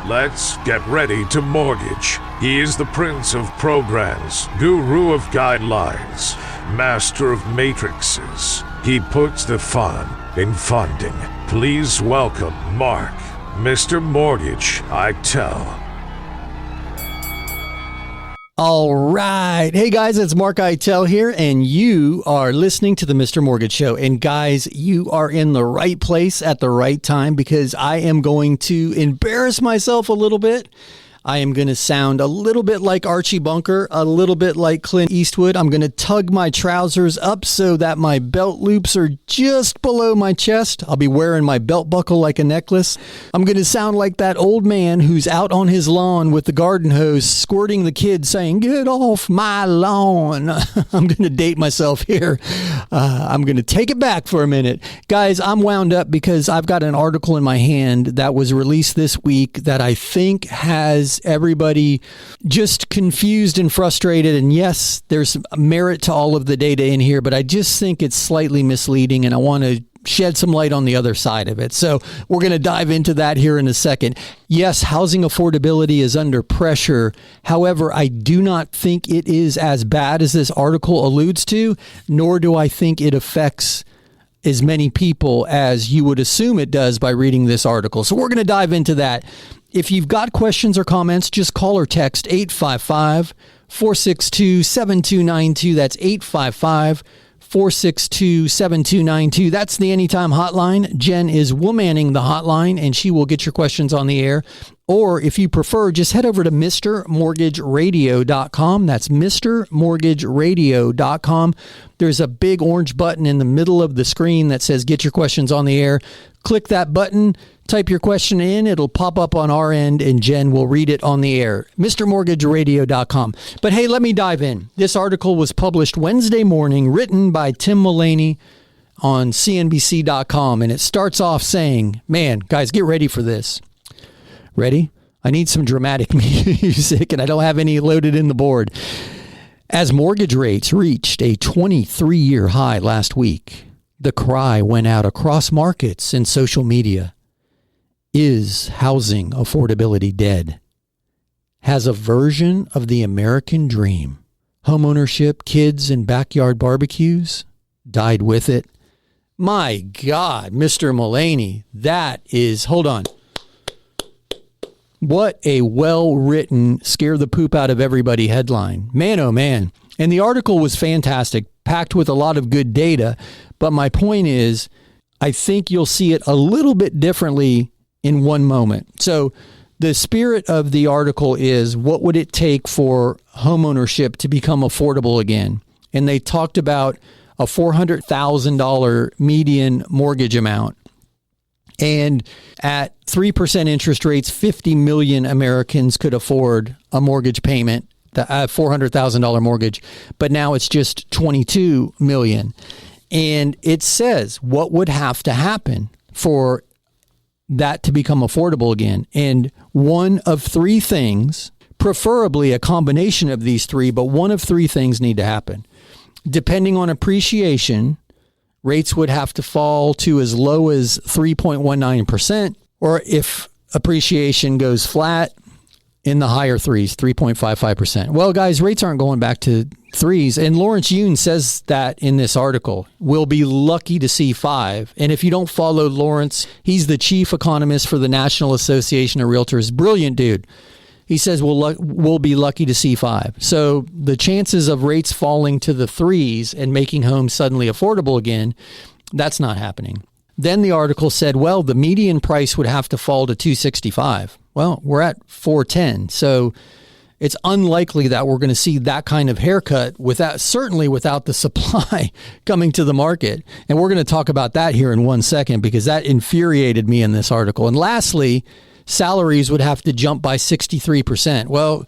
Let's get ready to mortgage. He is the prince of programs, guru of guidelines, master of matrices. He puts the fun in funding. Please welcome Mark, Mr. Mortgage, I tell. All right. Hey, guys, it's Mark Eitel here, and you are listening to the Mr. Mortgage Show. And, guys, you are in the right place at the right time because I am going to embarrass myself a little bit. I am going to sound a little bit like Archie Bunker, a little bit like Clint Eastwood. I'm going to tug my trousers up so that my belt loops are just below my chest. I'll be wearing my belt buckle like a necklace. I'm going to sound like that old man who's out on his lawn with the garden hose squirting the kids saying, "Get off my lawn." I'm going to date myself here. I'm going to take it back for a minute. Guys, I'm wound up because I've got an article in my hand that was released this week that I think has everybody just confused and frustrated. And yes, there's merit to all of the data in here, but I just think it's slightly misleading, and I want to shed some light on the other side of it. So we're going to dive into that here in a second. Yes, housing affordability is under pressure. However, I do not think it is as bad as this article alludes to, nor do I think it affects as many people as you would assume it does by reading this article. So we're going to dive into that. If you've got questions or comments, just call or text 855-462-7292. That's 855-462-7292. That's the Anytime Hotline. Jenn is womanning the hotline, and she will get your questions on the air. Or if you prefer, just head over to MrMortgageRadio.com. That's MrMortgageRadio.com. There's a big orange button in the middle of the screen that says Get Your Questions on the Air. Click that button, type your question in. It'll pop up on our end, and Jenn will read it on the air. MrMortgageRadio.com. But hey, let me dive in. This article was published Wednesday morning, written by Tim Mullaney on CNBC.com. And it starts off saying, man, guys, get ready for this. Ready? I need some dramatic music, and I don't have any loaded in the board. As mortgage rates reached a 23-year high last week, the cry went out across markets and social media. Is housing affordability dead? Has a version of the American dream, homeownership, kids, and backyard barbecues, died with it? My God, Mr. Mullaney, that is, hold on. What a well-written, scare the poop out of everybody headline. Man, oh man. And the article was fantastic, packed with a lot of good data. But my point is, I think you'll see it a little bit differently in one moment. So the spirit of the article is, what would it take for homeownership to become affordable again? And they talked about a $400,000 median mortgage amount. And at 3% interest rates, 50 million Americans could afford a mortgage payment, the $400,000 mortgage. But now it's just 22 million. And it says what would have to happen for that to become affordable again. And one of three things, preferably a combination of these three, but one of three things need to happen. Depending on appreciation, rates would have to fall to as low as 3.19%, or if appreciation goes flat, in the higher threes, 3.55%. Well, guys, rates aren't going back to threes. And Lawrence Yun says that in this article. We'll be lucky to see 5. And if you don't follow Lawrence, he's the chief economist for the National Association of Realtors. Brilliant dude. He says we'll be lucky to see 5. So the chances of rates falling to the threes and making homes suddenly affordable again, that's not happening. Then the article said, well, the median price would have to fall to $265. Well, we're at $410. So it's unlikely that we're going to see that kind of haircut certainly without the supply coming to the market. And we're going to talk about that here in 1 second because that infuriated me in this article. And lastly, salaries would have to jump by 63%. Well,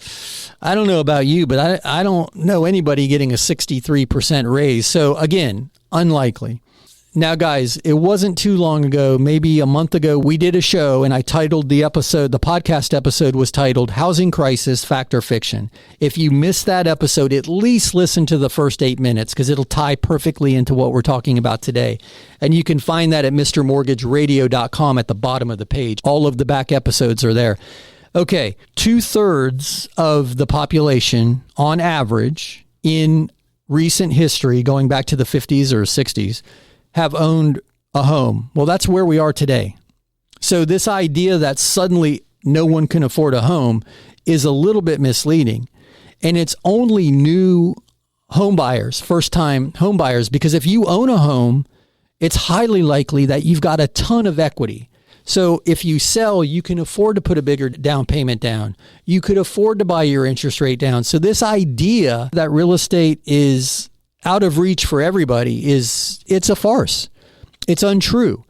I don't know about you, but I don't know anybody getting a 63% raise. So again, unlikely. Now, guys, it wasn't too long ago, maybe a month ago, we did a show and I titled the podcast episode was titled Housing Crisis, Fact or Fiction. If you missed that episode, at least listen to the first 8 minutes because it'll tie perfectly into what we're talking about today. And you can find that at MrMortgageRadio.com at the bottom of the page. All of the back episodes are there. Okay, 2/3 of the population on average in recent history, going back to the 50s or 60s, have owned a home. Well, that's where we are today. So this idea that suddenly no one can afford a home is a little bit misleading. And it's only new home buyers, first-time home buyers, because if you own a home, it's highly likely that you've got a ton of equity. So if you sell, you can afford to put a bigger down payment down. You could afford to buy your interest rate down. So this idea that real estate is out of reach for everybody it's a farce. It's untrue.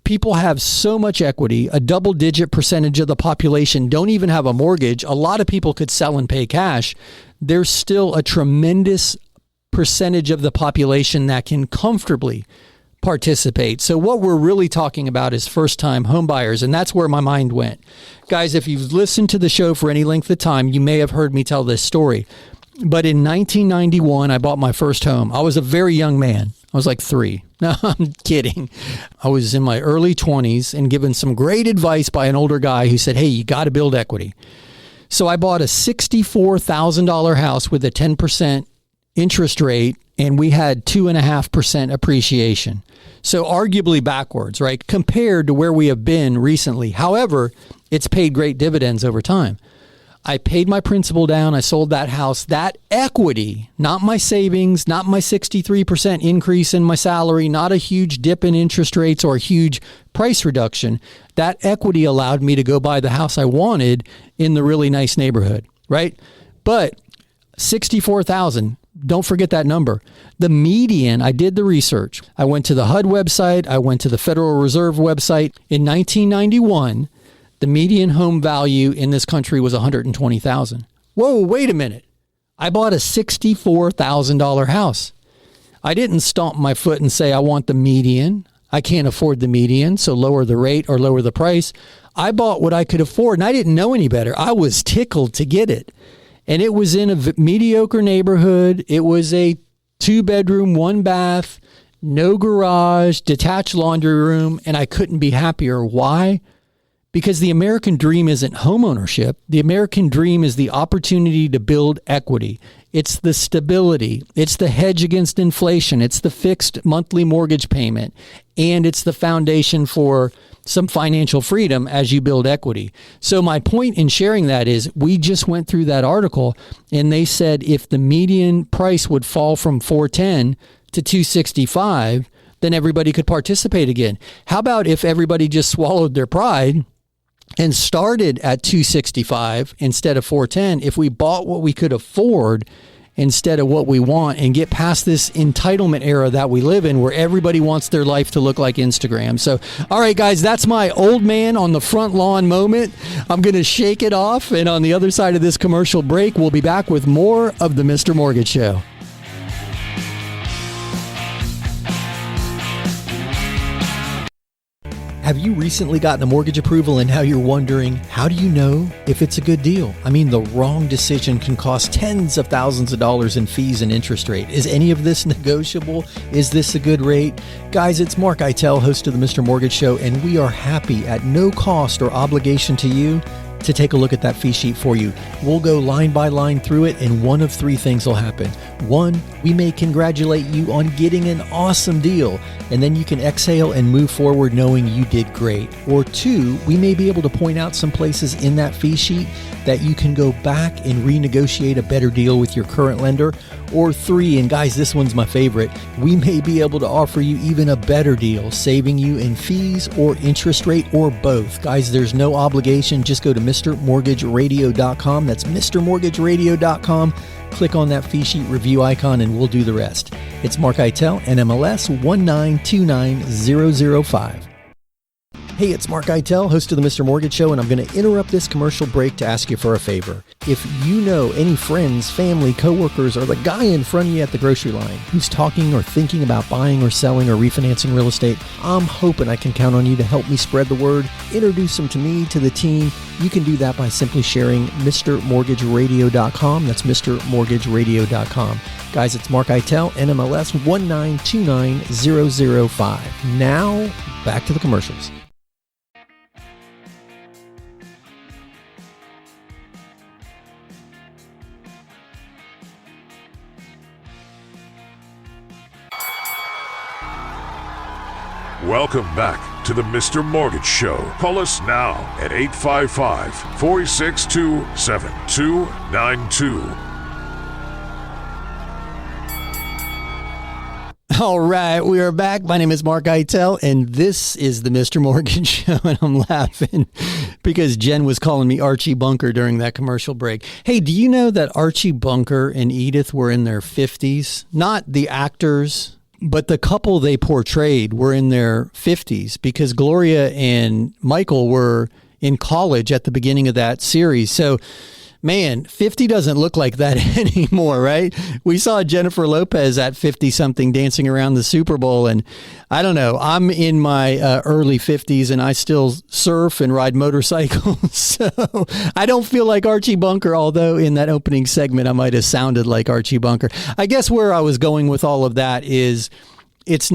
People have so much equity. A double-digit percentage of the population don't even have a mortgage. A lot of people could sell and pay cash. There's still a tremendous percentage of the population that can comfortably participate. So what we're really talking about is first-time home buyers, and that's where my mind went. Guys, if you've listened to the show for any length of time, you may have heard me tell this story. But in 1991, I bought my first home. I was a very young man. I was like 3. No, I'm kidding. I was in my early 20s and given some great advice by an older guy who said, hey, you got to build equity. So I bought a $64,000 house with a 10% interest rate, and we had 2.5% appreciation. So arguably backwards, right? Compared to where we have been recently. However, it's paid great dividends over time. I paid my principal down. I sold that house. That equity, not my savings, not my 63% increase in my salary, not a huge dip in interest rates or a huge price reduction. That equity allowed me to go buy the house I wanted in the really nice neighborhood, right? But 64,000, don't forget that number. The median, I did the research. I went to the HUD website. I went to the Federal Reserve website. In 1991, the median home value in this country was $120,000. Whoa, wait a minute. I bought a $64,000 house. I didn't stomp my foot and say, I want the median. I can't afford the median, so lower the rate or lower the price. I bought what I could afford, and I didn't know any better. I was tickled to get it. And it was in a mediocre neighborhood. It was a 2-bedroom, 1-bath, no garage, detached laundry room, and I couldn't be happier. Why? Because the American dream isn't homeownership. The American dream is the opportunity to build equity. It's the stability. It's the hedge against inflation. It's the fixed monthly mortgage payment. And it's the foundation for some financial freedom as you build equity. So my point in sharing that is we just went through that article and they said if the median price would fall from 410 to 265, then everybody could participate again. How about if everybody just swallowed their pride and started at 265 instead of 410, if we bought what we could afford instead of what we want and get past this entitlement era that we live in where everybody wants their life to look like Instagram. So, all right, guys, that's my old man on the front lawn moment. I'm going to shake it off. And on the other side of this commercial break, we'll be back with more of the Mr. Mortgage Show. Have you recently gotten a mortgage approval and now you're wondering, how do you know if it's a good deal? I mean, the wrong decision can cost tens of thousands of dollars in fees and interest rate. Is any of this negotiable? Is this a good rate? Guys, it's Mark Eitel, host of the Mr. Mortgage Show, and we are happy at no cost or obligation to you to take a look at that fee sheet for you. We'll go line by line through it, and one of 3 things will happen. 1, we may congratulate you on getting an awesome deal, and then you can exhale and move forward knowing you did great. Or 2, we may be able to point out some places in that fee sheet that you can go back and renegotiate a better deal with your current lender. Or 3, and guys, this one's my favorite, we may be able to offer you even a better deal, saving you in fees or interest rate or both. Guys, there's no obligation. Just go to MrMortgageRadio.com. That's MrMortgageRadio.com. Click on that fee sheet review icon and we'll do the rest. It's Mark Eitel, NMLS 1929005. Hey, it's Mark Eitel, host of the Mr. Mortgage Show, and I'm going to interrupt this commercial break to ask you for a favor. If you know any friends, family, coworkers, or the guy in front of you at the grocery line who's talking or thinking about buying or selling or refinancing real estate, I'm hoping I can count on you to help me spread the word, introduce them to me, to the team. You can do that by simply sharing MrMortgageRadio.com. That's MrMortgageRadio.com. Guys, it's Mark Eitel, NMLS 1929005. Now, back to the commercials. Welcome back to the Mr. Mortgage Show. Call us now at 855-462-7292. All right, we are back. My name is Mark Eitel, and this is the Mr. Mortgage Show, and I'm laughing because Jen was calling me Archie Bunker during that commercial break. Hey, do you know that Archie Bunker and Edith were in their 50s? Not the actors, but the couple they portrayed were in their 50s because Gloria and Michael were in college at the beginning of that series. So, man, 50 doesn't look like that anymore, right? We saw Jennifer Lopez at 50-something dancing around the Super Bowl, and I don't know. I'm in my early 50s, and I still surf and ride motorcycles, so I don't feel like Archie Bunker, although in that opening segment I might have sounded like Archie Bunker. I guess where I was going with all of that is it's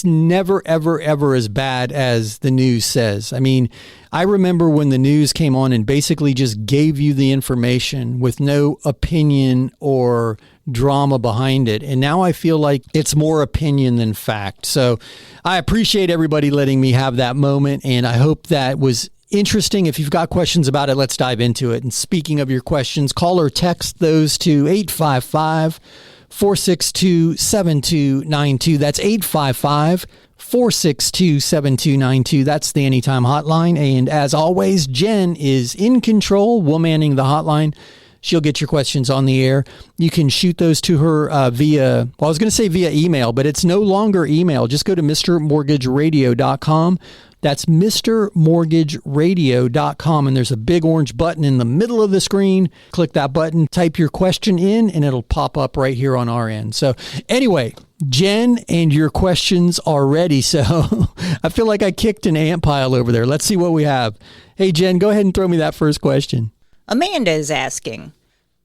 never, ever, ever as bad as the news says. I mean, I remember when the news came on and basically just gave you the information with no opinion or drama behind it. And now I feel like it's more opinion than fact. So I appreciate everybody letting me have that moment. And I hope that was interesting. If you've got questions about it, let's dive into it. And speaking of your questions, call or text those to 855-462-7292. That's 855-462-7292. That's the Anytime Hotline. And as always, Jen is in control, womanning the hotline. She'll get your questions on the air. You can shoot those to her via email, but it's no longer email. Just go to mrmortgageradio.com. That's mrmortgageradio.com, and there's a big orange button in the middle of the screen. Click that button, type your question in, and it'll pop up right here on our end. So anyway, Jen, and your questions are ready. So I feel like I kicked an ant pile over there. Let's see what we have. Hey, Jen, go ahead and throw me that first question. Amanda is asking,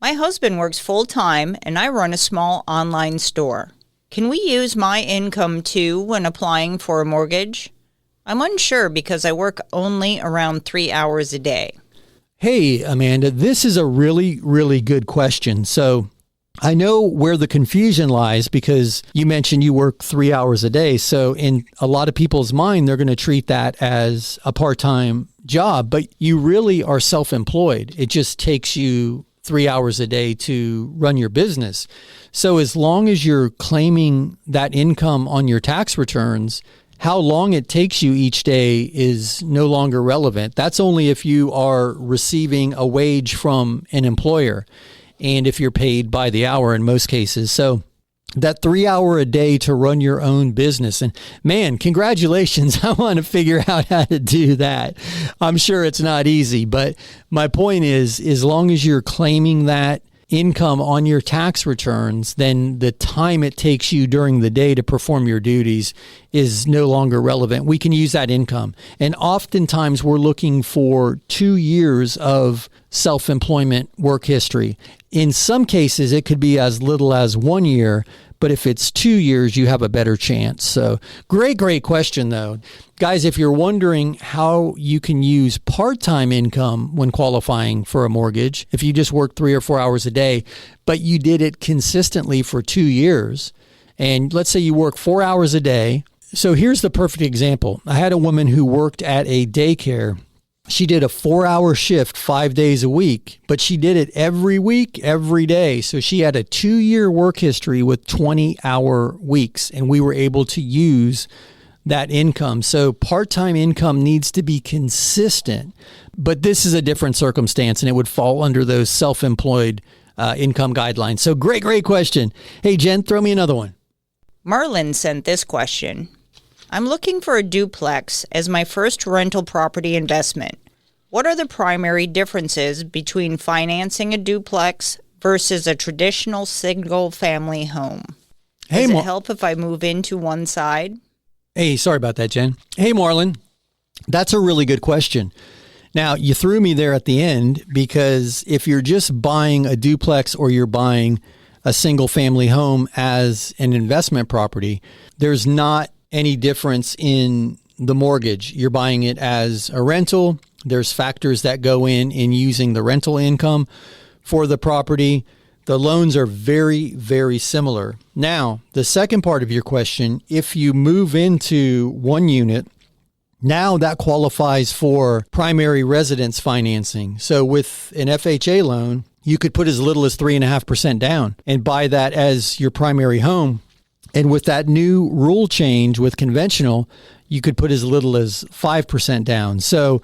my husband works full-time, and I run a small online store. Can we use my income too when applying for a mortgage? I'm unsure because I work only around 3 hours a day. Hey, Amanda, this is a really, really good question. So I know where the confusion lies because you mentioned you work 3 hours a day. So in a lot of people's mind, they're going to treat that as a part-time job, but you really are self-employed. It just takes you 3 hours a day to run your business. So as long as you're claiming that income on your tax returns, how long it takes you each day is no longer relevant. That's only if you are receiving a wage from an employer and if you're paid by the hour in most cases. So that 3 hour a day to run your own business. And man, congratulations. I want to figure out how to do that. I'm sure it's not easy, but my point is, as long as you're claiming that income on your tax returns, then the time it takes you during the day to perform your duties is no longer relevant. We can use that income. And oftentimes we're looking for 2 years of self-employment work history. In some cases, it could be as little as 1 year, but if it's 2 years, you have a better chance. So great question though. Guys, if you're wondering how you can use part-time income when qualifying for a mortgage, if you just work 3 or 4 hours a day, but you did it consistently for 2 years, and let's say you work 4 hours a day. So here's the perfect example. I had a woman who worked at a daycare. She did a 4-hour shift 5 days a week, but she did it every week, every day. So she had a 2-year work history with 20-hour weeks, and we were able to use that income. So part-time income needs to be consistent, but this is a different circumstance, and it would fall under those self-employed income guidelines. So great question. Hey, Jen, throw me another one. Merlin sent this question. I'm looking for a duplex as my first rental property investment. What are the primary differences between financing a duplex versus a traditional single-family home? Does it help if I move into one side? Hey, sorry about that, Jen. Hey, Marlon. That's a really good question. Now, you threw me there at the end because if you're just buying a duplex or you're buying a single-family home as an investment property, there's not any difference in the mortgage. You're buying it as a rental. There's factors that go in using the rental income for the property. The loans are very, very similar. Now, the second part of your question, if you move into one unit, now that qualifies for primary residence financing. So with an FHA loan, you could put as little as 3.5% down and buy that as your primary home. And with that new rule change with conventional, you could put as little as 5% down. So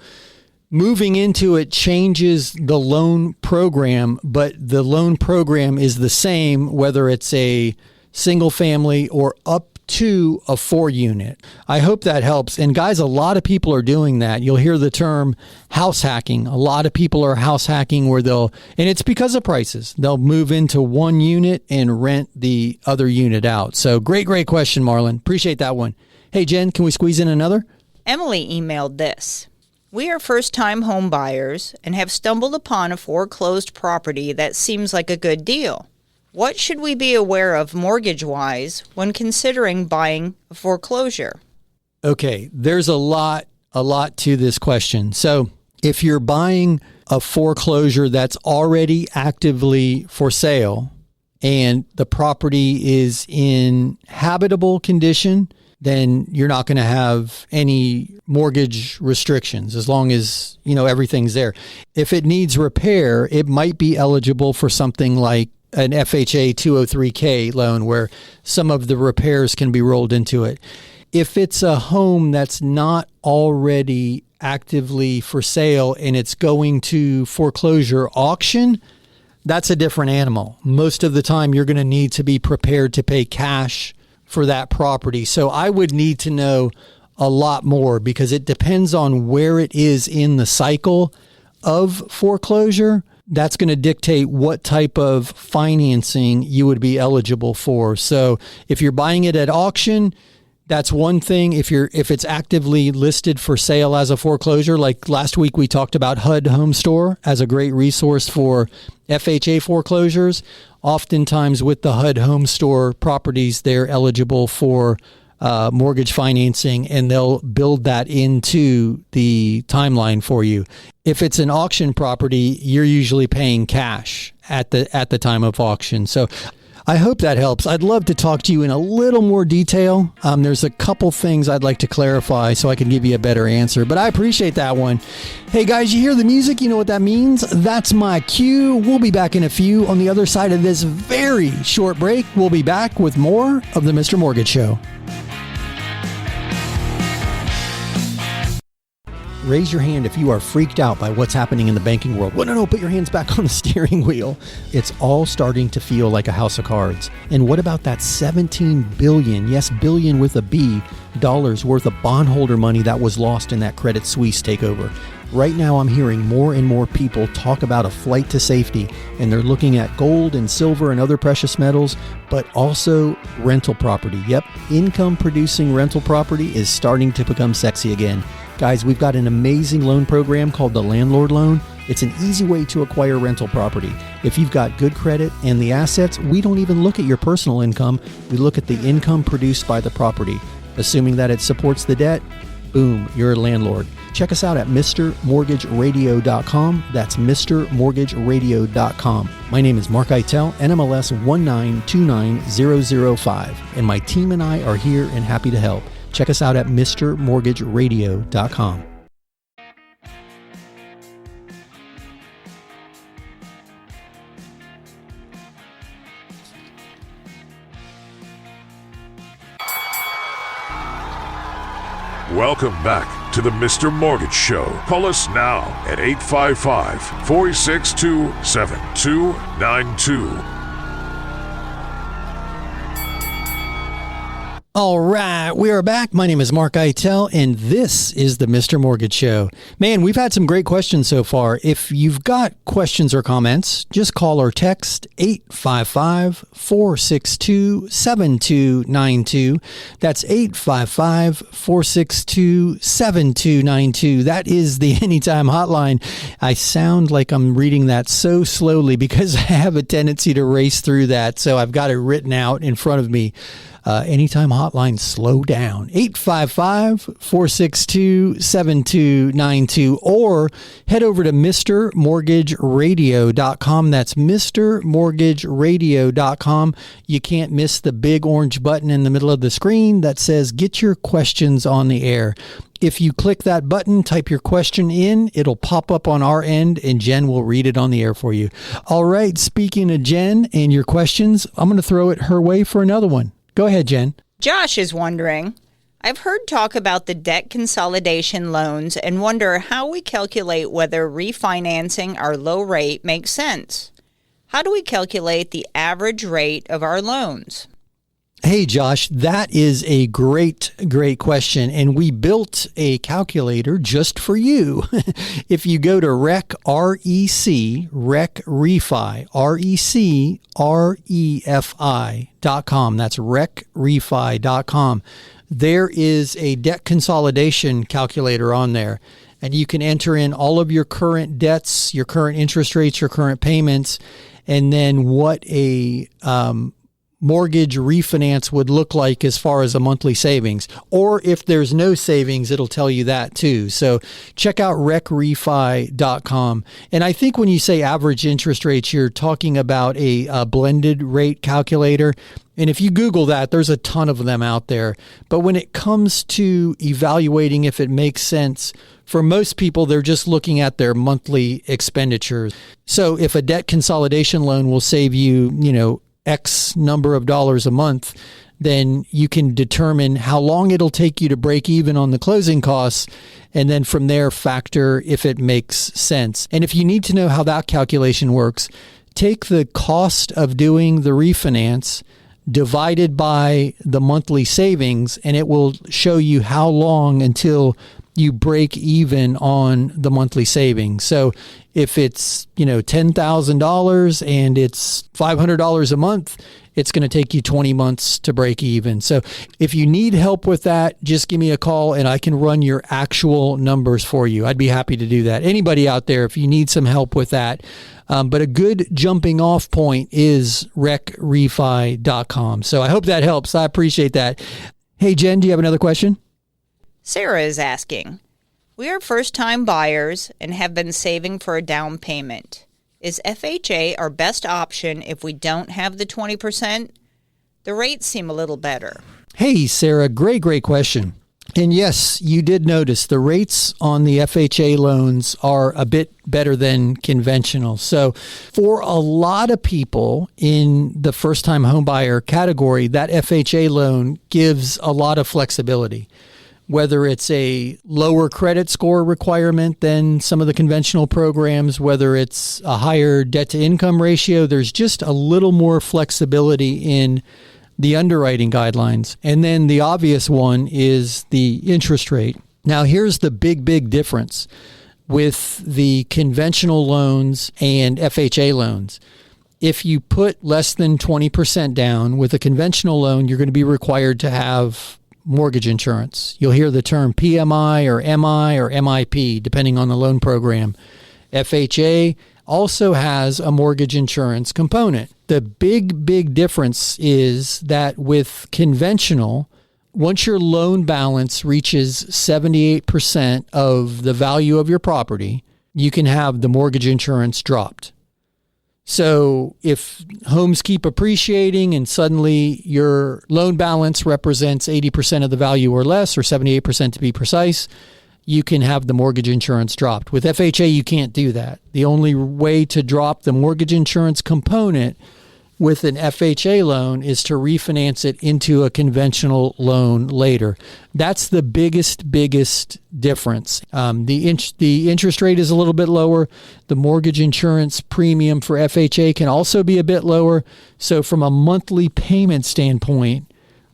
moving into it changes the loan program, but the loan program is the same whether it's a single family or up to a 4-unit. I hope that helps. And guys, a lot of people are doing that. You'll hear the term house hacking. A lot of people are house hacking where and it's because of prices. They'll move into one unit and rent the other unit out. So great question, Marlon. Appreciate that one. Hey, Jen, can we squeeze in another? Emily emailed this. We are first-time home buyers and have stumbled upon a foreclosed property that seems like a good deal. What should we be aware of mortgage-wise when considering buying a foreclosure? Okay, there's a lot to this question. So if you're buying a foreclosure that's already actively for sale and the property is in habitable condition, then you're not going to have any mortgage restrictions as long as, everything's there. If it needs repair, it might be eligible for something like an FHA 203K loan where some of the repairs can be rolled into it. If it's a home that's not already actively for sale and it's going to foreclosure auction, that's a different animal. Most of the time, you're going to need to be prepared to pay cash for that property. So I would need to know a lot more because it depends on where it is in the cycle of foreclosure. That's going to dictate what type of financing you would be eligible for. So if you're buying it at auction, that's one thing. If it's actively listed for sale as a foreclosure, like last week we talked about HUD Home Store as a great resource for FHA foreclosures. Oftentimes with the HUD Home Store properties, they're eligible for mortgage financing, and they'll build that into the timeline for you. If it's an auction property, you're usually paying cash at the time of auction. So I hope that helps. I'd love to talk to you in a little more detail. There's a couple things I'd like to clarify so I can give you a better answer, but I appreciate that one. Hey guys, you hear the music? You know what that means? That's my cue. We'll be back in a few. On the other side of this very short break, we'll be back with more of the Mr. Mortgage Show. Raise your hand if you are freaked out by what's happening in the banking world. Well, no, put your hands back on the steering wheel. It's all starting to feel like a house of cards. And what about that $17 billion, yes, billion with a B, dollars worth of bondholder money that was lost in that Credit Suisse takeover? Right now, I'm hearing more and more people talk about a flight to safety, and they're looking at gold and silver and other precious metals, but also rental property. Yep, income-producing rental property is starting to become sexy again. Guys, we've got an amazing loan program called the Landlord Loan. It's an easy way to acquire rental property. If you've got good credit and the assets, we don't even look at your personal income. We look at the income produced by the property. Assuming that it supports the debt, boom, you're a landlord. Check us out at mrmortgageradio.com. That's mrmortgageradio.com. My name is Mark Eitel, NMLS 1929005, and my team and I are here and happy to help. Check us out at mrmortgageradio.com. Welcome back to the Mr. Mortgage Show. Call us now at 855-462-7292. All right, we are back. My name is Mark Eitel, and this is the Mr. Mortgage Show. Man, we've had some great questions so far. If you've got questions or comments, just call or text 855-462-7292. That's 855-462-7292. That is the Anytime Hotline. I sound like I'm reading that so slowly because I have a tendency to race through that, so I've got it written out in front of me. Anytime hotline, slow down. 855-462-7292, or head over to mrmortgageradio.com. That's mrmortgageradio.com. You can't miss the big orange button in the middle of the screen that says get your questions on the air. If you click that button, type your question in, it'll pop up on our end, and Jen will read it on the air for you. All right, speaking of Jen and your questions, I'm going to throw it her way for another one. Go ahead, Jen. Josh is wondering, I've heard talk about the debt consolidation loans and wonder how we calculate whether refinancing our low rate makes sense. How do we calculate the average rate of our loans? Hey, Josh, that is a great question. And we built a calculator just for you. If you go to recrefi.com, that's recrefi.com. There is a debt consolidation calculator on there. And you can enter in all of your current debts, your current interest rates, your current payments, and then what a mortgage refinance would look like as far as a monthly savings. Or if there's no savings, it'll tell you that too. So check out recrefi.com. And I think when you say average interest rates, you're talking about a blended rate calculator. And if you Google that, there's a ton of them out there. But when it comes to evaluating if it makes sense, for most people, they're just looking at their monthly expenditures. So if a debt consolidation loan will save you, X number of dollars a month, then you can determine how long it'll take you to break even on the closing costs. And then from there, factor if it makes sense. And if you need to know how that calculation works, take the cost of doing the refinance divided by the monthly savings, and it will show you how long until you break even on the monthly savings. So if it's, $10,000 and it's $500 a month, it's going to take you 20 months to break even. So if you need help with that, just give me a call and I can run your actual numbers for you. I'd be happy to do that. Anybody out there, if you need some help with that. But a good jumping off point is recrefi.com. So I hope that helps. I appreciate that. Hey, Jen, do you have another question? Sarah is asking, we are first-time buyers and have been saving for a down payment. Is FHA our best option if we don't have the 20%? The rates seem a little better. Hey, Sarah, great question. And yes, you did notice the rates on the FHA loans are a bit better than conventional. So for a lot of people in the first-time homebuyer category, that FHA loan gives a lot of flexibility. Whether it's a lower credit score requirement than some of the conventional programs, whether it's a higher debt-to-income ratio, there's just a little more flexibility in the underwriting guidelines. And then the obvious one is the interest rate. Now, here's the big difference with the conventional loans and FHA loans. If you put less than 20% down with a conventional loan, you're going to be required to have mortgage insurance. You'll hear the term PMI or MI or MIP, depending on the loan program. FHA also has a mortgage insurance component. The big difference is that with conventional, once your loan balance reaches 78% of the value of your property, you can have the mortgage insurance dropped. So if homes keep appreciating and suddenly your loan balance represents 80% of the value or less, or 78% to be precise, you can have the mortgage insurance dropped. With FHA, you can't do that. The only way to drop the mortgage insurance component with an FHA loan is to refinance it into a conventional loan later. That's the biggest difference. The interest rate is a little bit lower. The mortgage insurance premium for FHA can also be a bit lower. So from a monthly payment standpoint,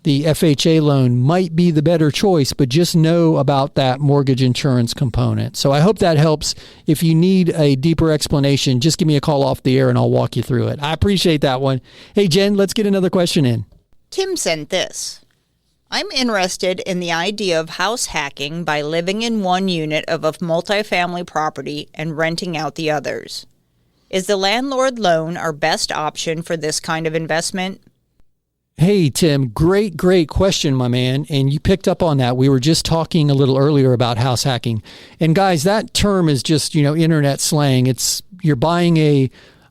the FHA loan might be the better choice, but just know about that mortgage insurance component. So I hope that helps. If you need a deeper explanation, just give me a call off the air and I'll walk you through it. I appreciate that one. Hey, Jen, let's get another question in. Tim sent this. I'm interested in the idea of house hacking by living in one unit of a multifamily property and renting out the others. Is the landlord loan our best option for this kind of investment? Hey, Tim, great question, my man. And you picked up on that. We were just talking a little earlier about house hacking. And guys, that term is just, internet slang. You're buying a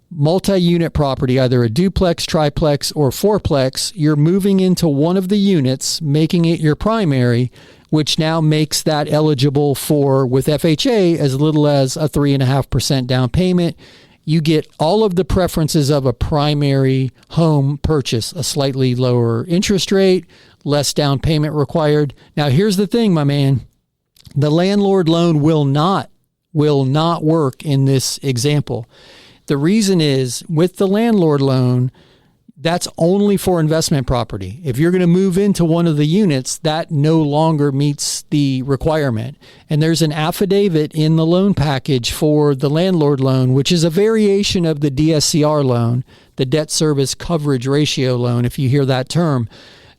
multi-unit property, either a duplex, triplex, or fourplex. You're moving into one of the units, making it your primary, which now makes that eligible for, with FHA, as little as a 3.5% down payment. You get all of the preferences of a primary home purchase, a slightly lower interest rate, less down payment required. Now, here's the thing, my man. The landlord loan will not work in this example. The reason is, with the landlord loan, that's only for investment property. If you're going to move into one of the units, that no longer meets the requirement. And there's an affidavit in the loan package for the landlord loan, which is a variation of the DSCR loan, the debt service coverage ratio loan, if you hear that term.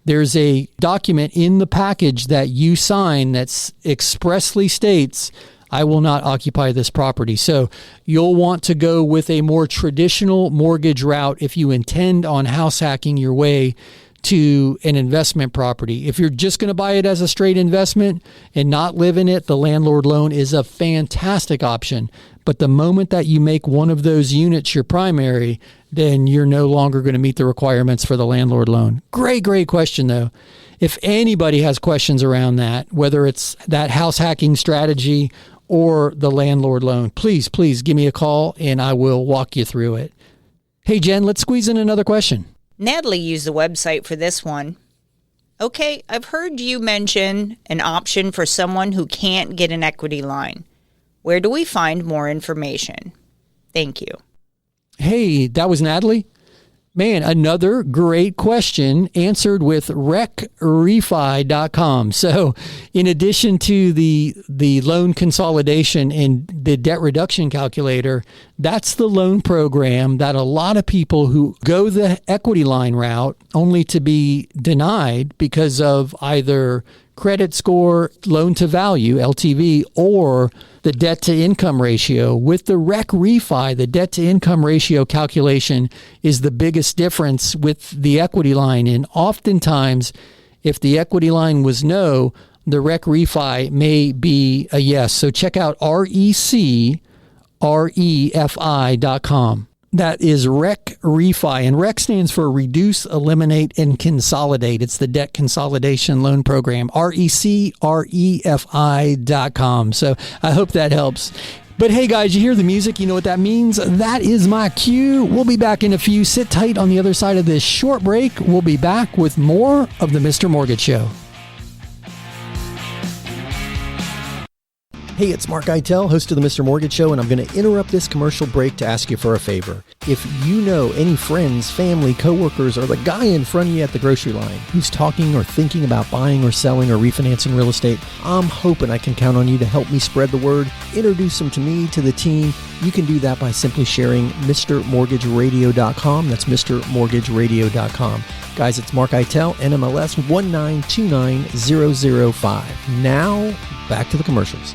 There's a document in the package that you sign that expressly states, I will not occupy this property. So you'll want to go with a more traditional mortgage route if you intend on house hacking your way to an investment property. If you're just going to buy it as a straight investment and not live in it, the landlord loan is a fantastic option. But the moment that you make one of those units your primary, then you're no longer going to meet the requirements for the landlord loan. Great question, though. If anybody has questions around that, whether it's that house hacking strategy or the landlord loan, please give me a call and I will walk you through it. Hey, Jen, let's squeeze in another question. Natalie used the website for this one. Okay, I've heard you mention an option for someone who can't get an equity line. Where do we find more information? Thank you. Hey, that was Natalie. Man, another great question answered with recrefi.com. So in addition to the loan consolidation and the debt reduction calculator, that's the loan program that a lot of people who go the equity line route only to be denied because of either credit score, loan to value, LTV, or the debt to income ratio. With the rec refi, the debt to income ratio calculation is the biggest difference with the equity line. And oftentimes, if the equity line was no, the rec refi may be a yes. So check out recrefi.com. That is rec refi, and rec stands for reduce, eliminate, and consolidate. It's the debt consolidation loan program, recrefi.com. So I hope that helps. But hey guys, you hear the music, you know what that means? That is my cue. We'll be back in a few. Sit tight on the other side of this short break. We'll be back with more of the Mr. Mortgage Show. Hey, it's Mark Eitel, host of the Mr. Mortgage Show, and I'm going to interrupt this commercial break to ask you for a favor. If you know any friends, family, coworkers, or the guy in front of you at the grocery line who's talking or thinking about buying or selling or refinancing real estate, I'm hoping I can count on you to help me spread the word, introduce them to me, to the team. You can do that by simply sharing MrMortgageRadio.com. That's MrMortgageRadio.com. Guys, it's Mark Eitel, NMLS 1929005. Now, back to the commercials.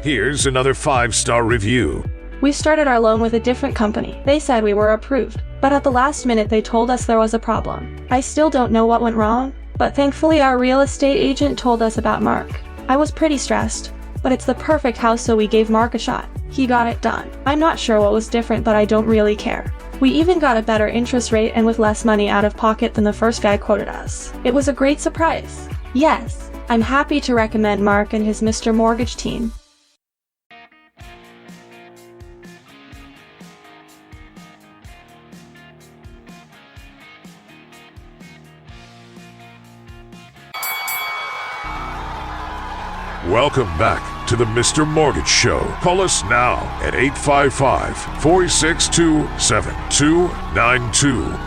Here's another 5-star review. We started our loan with a different company. They said we were approved, but at the last minute they told us there was a problem. I still don't know what went wrong, but thankfully our real estate agent told us about Mark. I was pretty stressed, but it's the perfect house, so we gave Mark a shot. He got it done. I'm not sure what was different, but I don't really care. We even got a better interest rate and with less money out of pocket than the first guy quoted us. It was a great surprise. Yes, I'm happy to recommend Mark and his Mr. Mortgage team. Welcome back to the Mr. Mortgage Show. Call us now at 855-462-7292.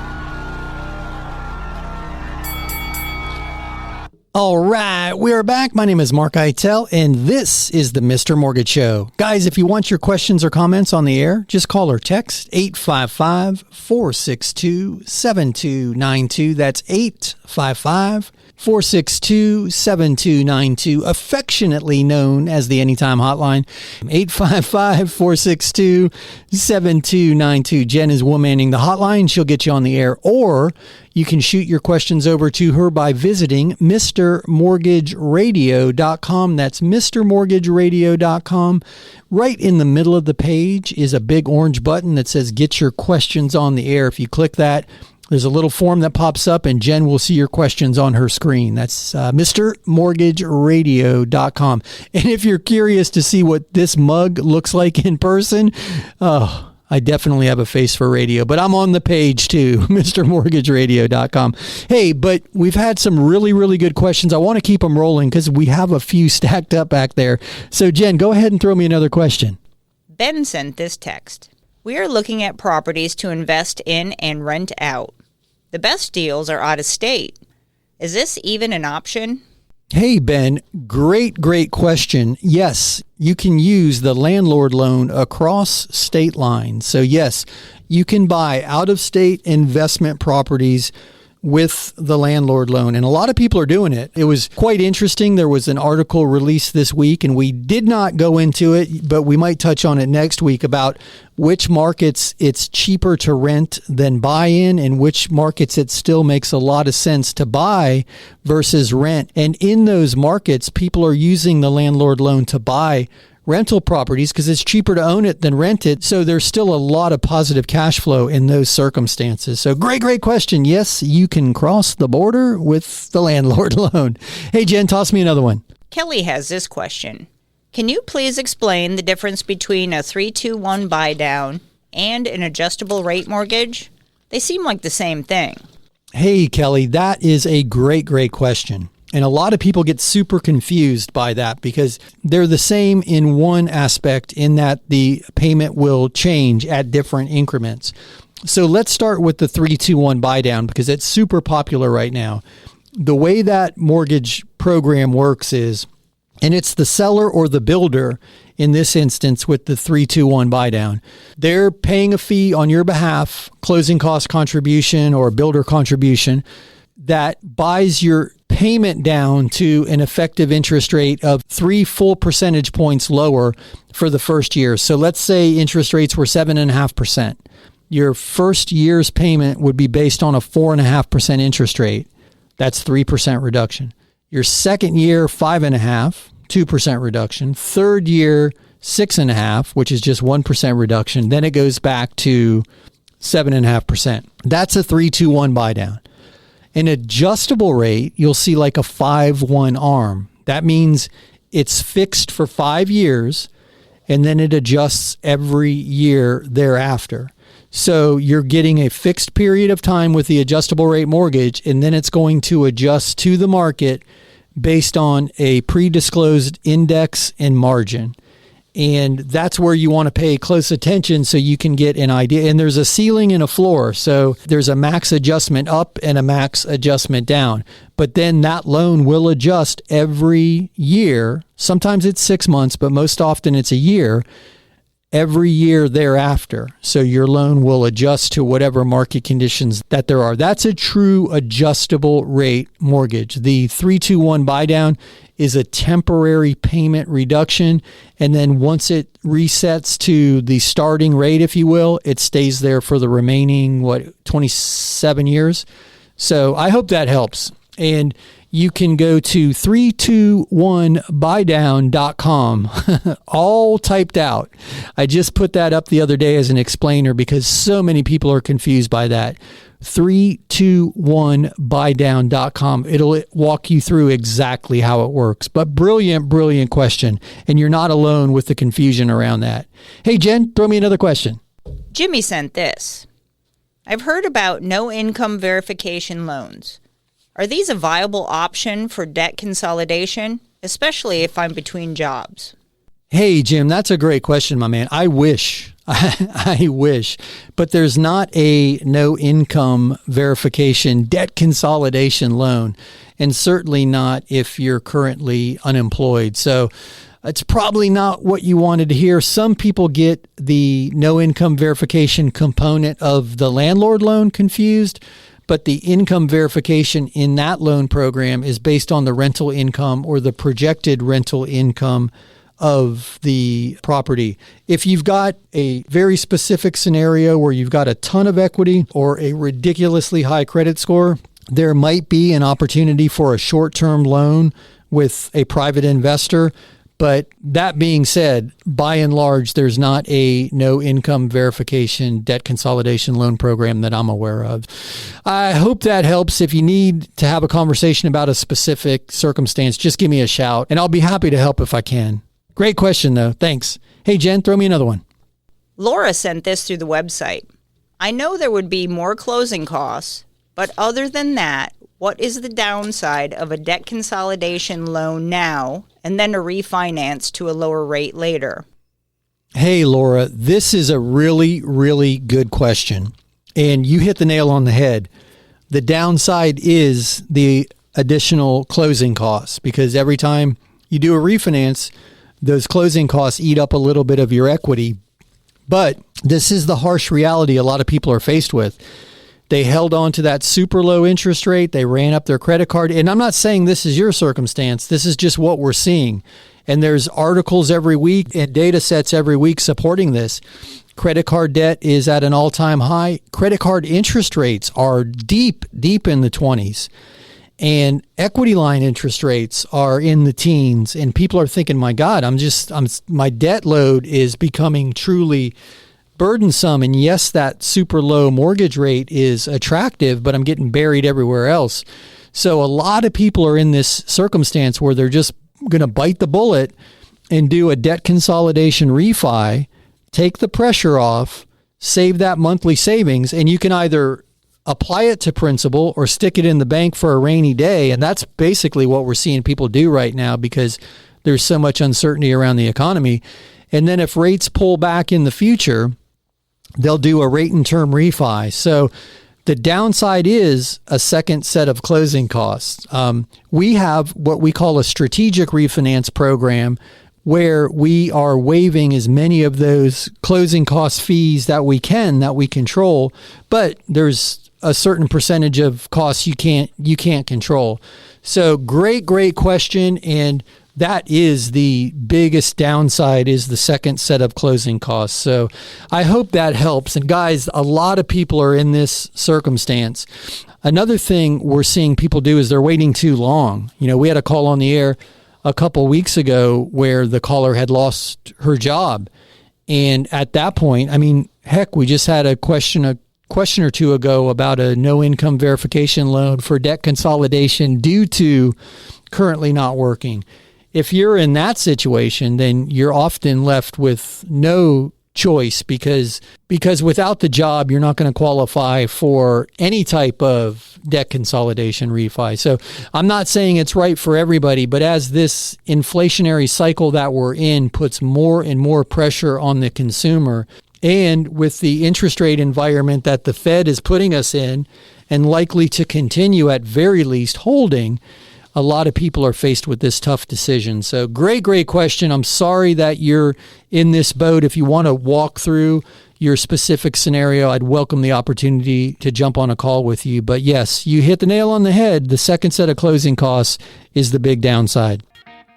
All right, we are back. My name is Mark Eitel, and this is the Mr. Mortgage Show. Guys, if you want your questions or comments on the air, just call or text 855-462-7292. That's 855 855-462-7292, affectionately known as the Anytime Hotline. 855-462-7292. Jenn is womanning the hotline. She'll get you on the air. Or you can shoot your questions over to her by visiting MrMortgageRadio.com. That's MrMortgageRadio.com. Right in the middle of the page is a big orange button that says Get Your Questions on the Air. If you click that, there's a little form that pops up, and Jenn will see your questions on her screen. That's MrMortgageRadio.com. And if you're curious to see what this mug looks like in person, I definitely have a face for radio, but I'm on the page too, MrMortgageRadio.com. Hey, but we've had some really, really good questions. I want to keep them rolling because we have a few stacked up back there. So Jenn, go ahead and throw me another question. Ben sent this text. We are looking at properties to invest in and rent out. The best deals are out of state. Is this even an option? Hey, Ben, great question. Yes, you can use the landlord loan across state lines. So yes, you can buy out-of-state investment properties with the landlord loan. And a lot of people are doing it. It was quite interesting. There was an article released this week, and we did not go into it, but we might touch on it next week about which markets it's cheaper to rent than buy in and which markets it still makes a lot of sense to buy versus rent. And in those markets, people are using the landlord loan to buy rental properties because it's cheaper to own it than rent it. So there's still a lot of positive cash flow in those circumstances. So great question. Yes, you can cross the border with the landlord loan. Hey, Jenn, toss me another one. Kelly has this question. Can you please explain the difference between a 3-2-1 buy down and an adjustable rate mortgage? They seem like the same thing. Hey, Kelly, that is a great question. And a lot of people get super confused by that because they're the same in one aspect in that the payment will change at different increments. So let's start with the 3-2-1 buy down because it's super popular right now. The way that mortgage program works is, and it's the seller or the builder in this instance with the 3-2-1 buy down, they're paying a fee on your behalf, closing cost contribution or builder contribution, that buys your payment down to an effective interest rate of 3 full percentage points lower for the first year. So let's say interest rates were 7.5%. Your first year's payment would be based on a 4.5% interest rate. That's 3% reduction. Your second year, 5.5%, 2% reduction. Third year, 6.5%, which is just 1% reduction. Then it goes back to 7.5%. That's a 3-2-1 buy down. An adjustable rate, you'll see like a 5-1 arm. That means it's fixed for 5 years and then it adjusts every year thereafter. So you're getting a fixed period of time with the adjustable rate mortgage, and then it's going to adjust to the market based on a pre-disclosed index and margin. And that's where you want to pay close attention so you can get an idea. And there's a ceiling and a floor. So there's a max adjustment up and a max adjustment down. But then that loan will adjust every year. Sometimes it's 6 months, but most often it's a year. Every year thereafter. So your loan will adjust to whatever market conditions that there are. That's a true adjustable rate mortgage. The 3-2-1 buy down is a temporary payment reduction. And then once it resets to the starting rate, if you will, it stays there for the remaining, 27 years. So I hope that helps. And you can go to 321buydown.com, all typed out. I just put that up the other day as an explainer because so many people are confused by that. 321buydown.com. It'll walk you through exactly how it works. But brilliant question. And you're not alone with the confusion around that. Hey, Jenn, throw me another question. Jimmy sent this. I've heard about no income verification loans. Are these a viable option for debt consolidation, especially if I'm between jobs? Hey, Jim, that's a great question, my man. I wish, but there's not a no income verification debt consolidation loan, and certainly not if you're currently unemployed. So it's probably not what you wanted to hear. Some people get the no income verification component of the landlord loan confused, but the income verification in that loan program is based on the rental income or the projected rental income of the property. If you've got a very specific scenario where you've got a ton of equity or a ridiculously high credit score, there might be an opportunity for a short-term loan with a private investor. But that being said, by and large, there's not a no income verification debt consolidation loan program that I'm aware of. I hope that helps. If you need to have a conversation about a specific circumstance, just give me a shout and I'll be happy to help if I can. Great question, though. Thanks. Hey, Jen, throw me another one. Laura sent this through the website. I know there would be more closing costs, but other than that, what is the downside of a debt consolidation loan now and then a refinance to a lower rate later? Hey, Laura, this is a really, really good question. And you hit the nail on the head. The downside is the additional closing costs, because every time you do a refinance, those closing costs eat up a little bit of your equity. But this is the harsh reality a lot of people are faced with. They held on to that super low interest rate. They ran up their credit card. And I'm not saying this is your circumstance. This is just what we're seeing. And there's articles every week and data sets every week supporting this. Credit card debt is at an all-time high. Credit card interest rates are deep in the 20s. And equity line interest rates are in the teens. And people are thinking, my God, my debt load is becoming truly burdensome. And yes, that super low mortgage rate is attractive, but I'm getting buried everywhere else. So a lot of people are in this circumstance where they're just going to bite the bullet and do a debt consolidation refi, take the pressure off, save that monthly savings, and you can either apply it to principal or stick it in the bank for a rainy day. And that's basically what we're seeing people do right now because there's so much uncertainty around the economy. And then if rates pull back in the future, they'll do a rate and term refi. So the downside is a second set of closing costs. We have what we call a strategic refinance program where we are waiving as many of those closing cost fees that we control, but there's a certain percentage of costs you can't control. So great question. And that is the biggest downside, is the second set of closing costs. So I hope that helps. And guys, a lot of people are in this circumstance. Another thing we're seeing people do is they're waiting too long. We had a call on the air a couple weeks ago where the caller had lost her job. And at that point, heck, we just had a question or two ago about a no income verification loan for debt consolidation due to currently not working. If you're in that situation, then you're often left with no choice because without the job, you're not going to qualify for any type of debt consolidation refi. So I'm not saying it's right for everybody, but as this inflationary cycle that we're in puts more and more pressure on the consumer, and with the interest rate environment that the Fed is putting us in and likely to continue at very least holding, a lot of people are faced with this tough decision. So great question. I'm sorry that you're in this boat. If you want to walk through your specific scenario, I'd welcome the opportunity to jump on a call with you. But yes, you hit the nail on the head. The second set of closing costs is the big downside.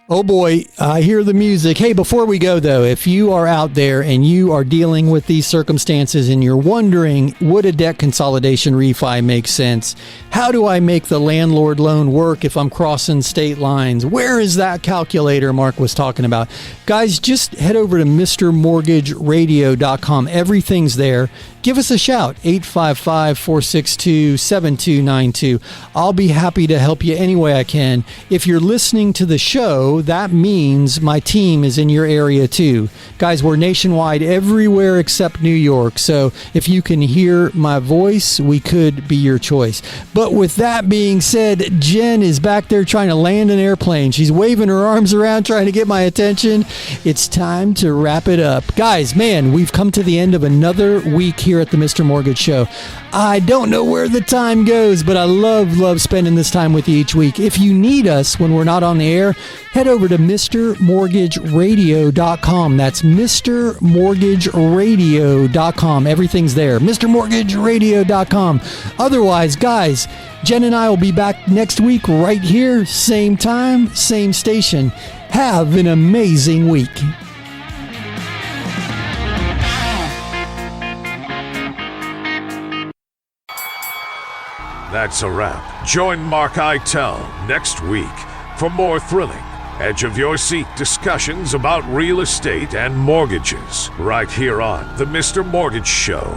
Oh boy, I hear the music. Hey, before we go though, if you are out there and you are dealing with these circumstances and you're wondering, would a debt consolidation refi make sense? How do I make the landlord loan work if I'm crossing state lines? Where is that calculator Mark was talking about? Guys, just head over to MrMortgageRadio.com. Everything's there. Give us a shout, 855-462-7292. I'll be happy to help you any way I can. If you're listening to the show, that means my team is in your area too. Guys, we're nationwide, everywhere except New York. So if you can hear my voice, we could be your choice. But with that being said, Jen is back there trying to land an airplane. She's waving her arms around trying to get my attention. It's time to wrap it up. Guys, man, we've come to the end of another week here at the Mr. Mortgage Show. I don't know where the time goes, but I love spending this time with you each week. If you need us when we're not on the air, head head over to mrmortgageradio.com. That's mrmortgageradio.com. Everything's there. mrmortgageradio.com. Otherwise, guys, Jen and I will be back next week right here, same time, same station. Have an amazing week. That's a wrap. Join Mark Eitel next week for more thrilling, edge-of-your-seat discussions about real estate and mortgages right here on The Mr. Mortgage Show.